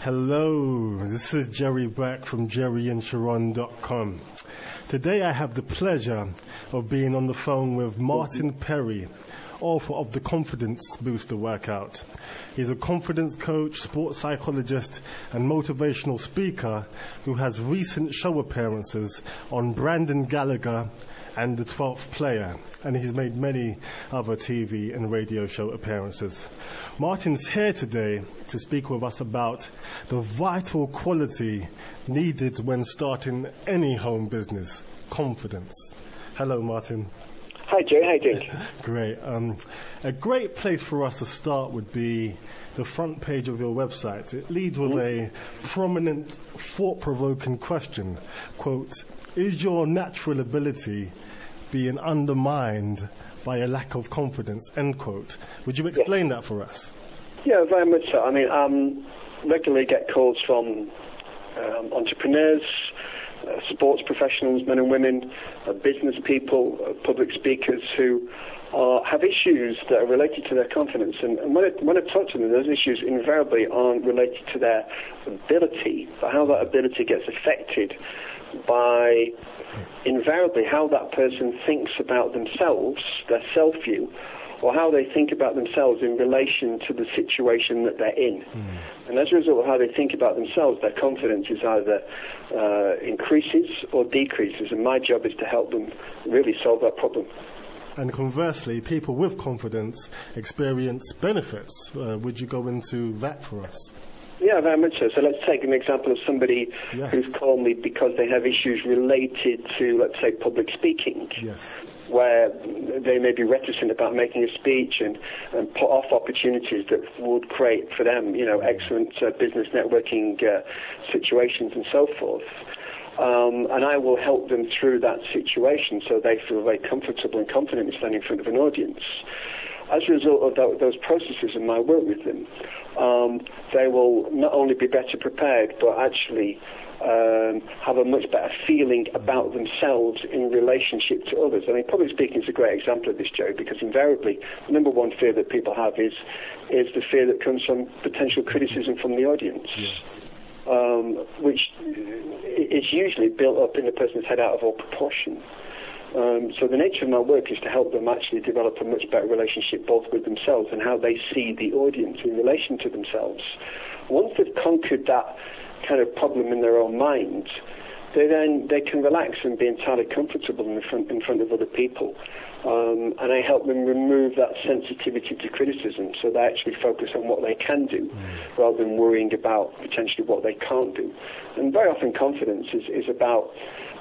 Hello, this is Jerry Black from jerryandSharon.com. Today I have the pleasure of being on the phone with Martin Perry, author of the Confidence Booster Workout. He's a confidence coach, sports psychologist, and motivational speaker who has recent show appearances on Brandon Gallagher and The 12th Player, and he's made many other TV and radio show appearances. Martin's here today to speak with us about the vital quality needed when starting any home business, confidence. Hello, Martin. Hi, Jay. How you doing? Great. A great place for us to start would be the front page of your website. It leads with a prominent, thought-provoking question. Quote, is your natural ability being undermined by a lack of confidence? End quote. Would you explain that for us? Yeah, very much so. I mean, regularly get calls from entrepreneurs, sports professionals, men and women, business people, public speakers who have issues that are related to their confidence. And when I talk to them, those issues invariably aren't related to their ability, but how that ability gets affected by invariably how that person thinks about themselves, their self-view, or how they think about themselves in relation to the situation that they're in. And as a result of how they think about themselves, their confidence is either increases or decreases, and my job is to help them really solve that problem. And conversely, people with confidence experience benefits. Would you go into that for us? Yeah, very much so. So let's take an example of somebody who's called me because they have issues related to, let's say, public speaking. Yes. Where they may be reticent about making a speech and put off opportunities that would create for them, excellent business networking situations and so forth. And I will help them through that situation so they feel very comfortable and confident in standing in front of an audience. As a result of those processes and my work with them, they will not only be better prepared, but actually have a much better feeling about themselves in relationship to others. I mean, public speaking is a great example of this, Joe, because invariably the number one fear that people have is the fear that comes from potential criticism from the audience, which is usually built up in a person's head out of all proportion. So the nature of my work is to help them actually develop a much better relationship both with themselves and how they see the audience in relation to themselves. Once they've conquered that kind of problem in their own minds, they can relax and be entirely comfortable in front of other people. And I help them remove that sensitivity to criticism so they actually focus on what they can do rather than worrying about potentially what they can't do. And very often confidence is about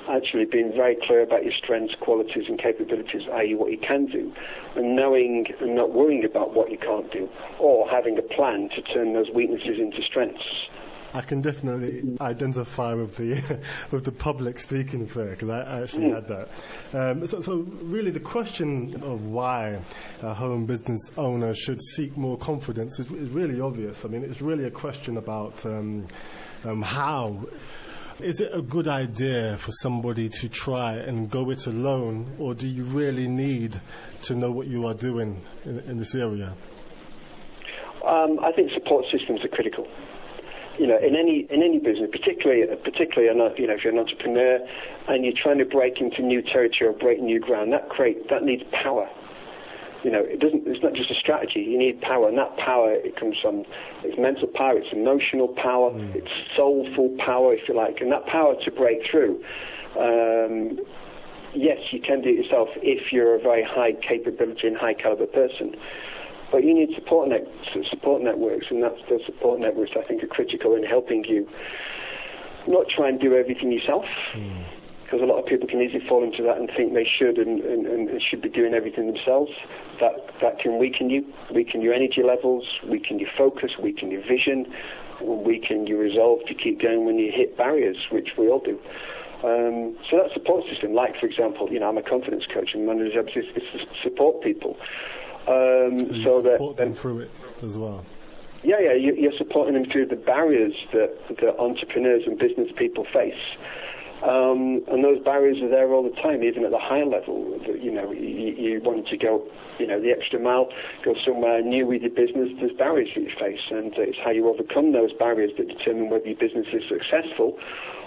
actually being very clear about your strengths, qualities and capabilities, i.e. what you can do, and knowing and not worrying about what you can't do, or having a plan to turn those weaknesses into strengths. I can definitely identify with the public speaking fear, because I actually had that. So really the question of why a home business owner should seek more confidence is really obvious. I mean, it's really a question about how. Is it a good idea for somebody to try and go it alone, or do you really need to know what you are doing in this area? I think support systems are critical. In any business, particularly, if you're an entrepreneur and you're trying to break into new territory or break new ground, that needs power. It's not just a strategy. You need power, and that power, it comes from, it's mental power, it's emotional power, it's soulful power, if you like, and that power to break through. Yes, you can do it yourself if you're a very high capability and high caliber person, but you need support networks, and those support networks, I think, are critical in helping you not try and do everything yourself. Because a lot of people can easily fall into that and think they should and should be doing everything themselves. That can weaken your energy levels, weaken your focus, weaken your vision, weaken your resolve to keep going when you hit barriers, which we all do. So that support system, like, for example, I'm a confidence coach, and one of the jobs is to support people. So you support them through it as well? Yeah, you're supporting them through the barriers that entrepreneurs and business people face. And those barriers are there all the time, even at the high level. You want to go, the extra mile, go somewhere new with your business. There's barriers that you face, and it's how you overcome those barriers that determine whether your business is successful.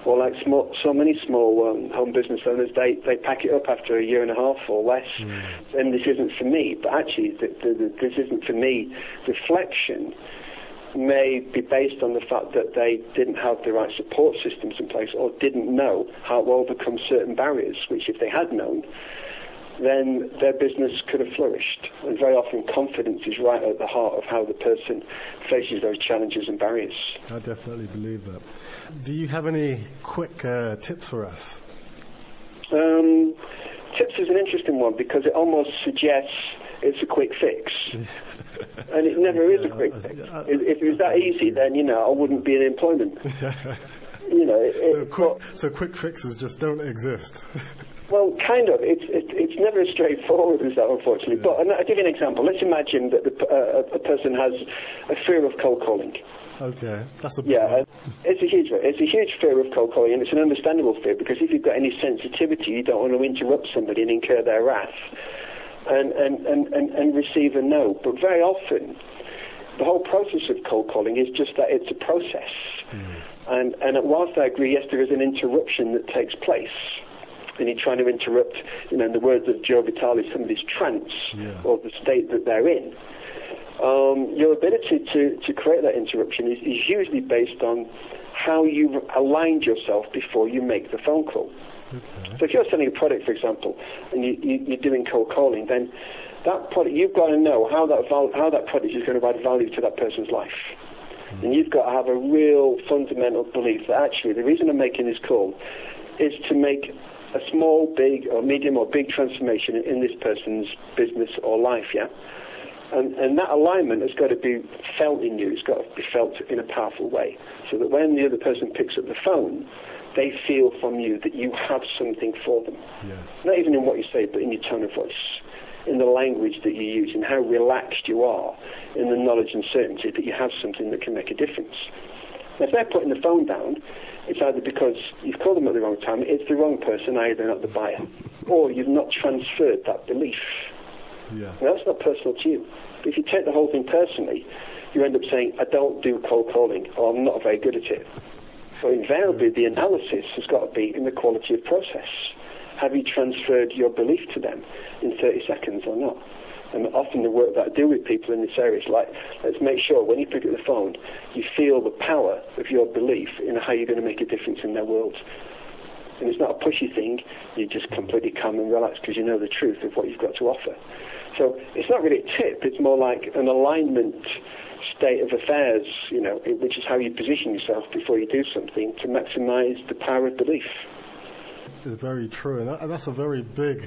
Or like so many small home business owners, they pack it up after a year and a half or less, and this isn't for me. But actually, this isn't for me reflection may be based on the fact that they didn't have the right support systems in place or didn't know how to overcome certain barriers, which if they had known, then their business could have flourished. And very often confidence is right at the heart of how the person faces those challenges and barriers. I definitely believe that. Do you have any quick tips for us? Tips is an interesting one because it almost suggests it's a quick fix. And it never is a quick fix. If it was that easy, then, I wouldn't be in employment. So quick fixes just don't exist. Well, kind of. It's never as straightforward as that, unfortunately. Yeah. But I'll give you an example. Let's imagine that a person has a fear of cold calling. Okay, that's a big one. It's a huge fear of cold calling, and it's an understandable fear because if you've got any sensitivity, you don't want to interrupt somebody and incur their wrath and receive a no. But very often, the whole process of cold calling is just that it's a process. And whilst I agree, yes, there is an interruption that takes place. And you're trying to interrupt, in the words of Joe Vitale, somebody's trance or the state that they're in. Your ability to create that interruption is usually based on how you've aligned yourself before you make the phone call. Okay. So if you're selling a product, for example, and you're doing cold calling, then that product, you've got to know how that product is going to add value to that person's life. And you've got to have a real fundamental belief that actually the reason I'm making this call is to make a small, big, or medium or big transformation in this person's business or life, And that alignment has got to be felt in you. It's got to be felt in a powerful way. So that when the other person picks up the phone, they feel from you that you have something for them. Yes. Not even in what you say, but in your tone of voice, in the language that you use, in how relaxed you are, in the knowledge and certainty that you have something that can make a difference. Now, if they're putting the phone down, it's either because you've called them at the wrong time, it's the wrong person, either they're not the buyer, or you've not transferred that belief. Yeah. Now, that's not personal to you. But if you take the whole thing personally, you end up saying, I don't do cold calling, or I'm not very good at it. So invariably, the analysis has got to be in the quality of process. Have you transferred your belief to them in 30 seconds or not? And often the work that I do with people in this area is like, let's make sure when you pick up the phone, you feel the power of your belief in how you're going to make a difference in their world. And it's not a pushy thing. You're just completely calm and relaxed because you know the truth of what you've got to offer. So it's not really a tip. It's more like an alignment state of affairs, which is how you position yourself before you do something to maximize the power of belief. It's very true, and that's a very big,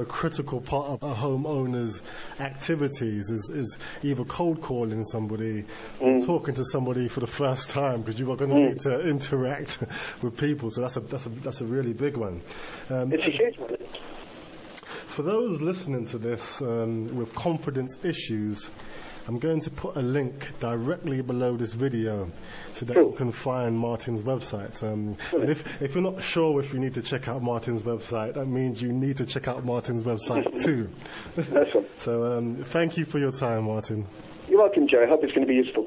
critical part of a homeowner's activities is either cold calling somebody, or talking to somebody for the first time, because you are going to need to interact with people. So that's a really big one. It's a huge one. For those listening to this with confidence issues, I'm going to put a link directly below this video so that you can find Martin's website. And if you're not sure if you need to check out Martin's website, that means you need to check out Martin's website too. That's one. So thank you for your time, Martin. You're welcome, Joe. I hope it's going to be useful.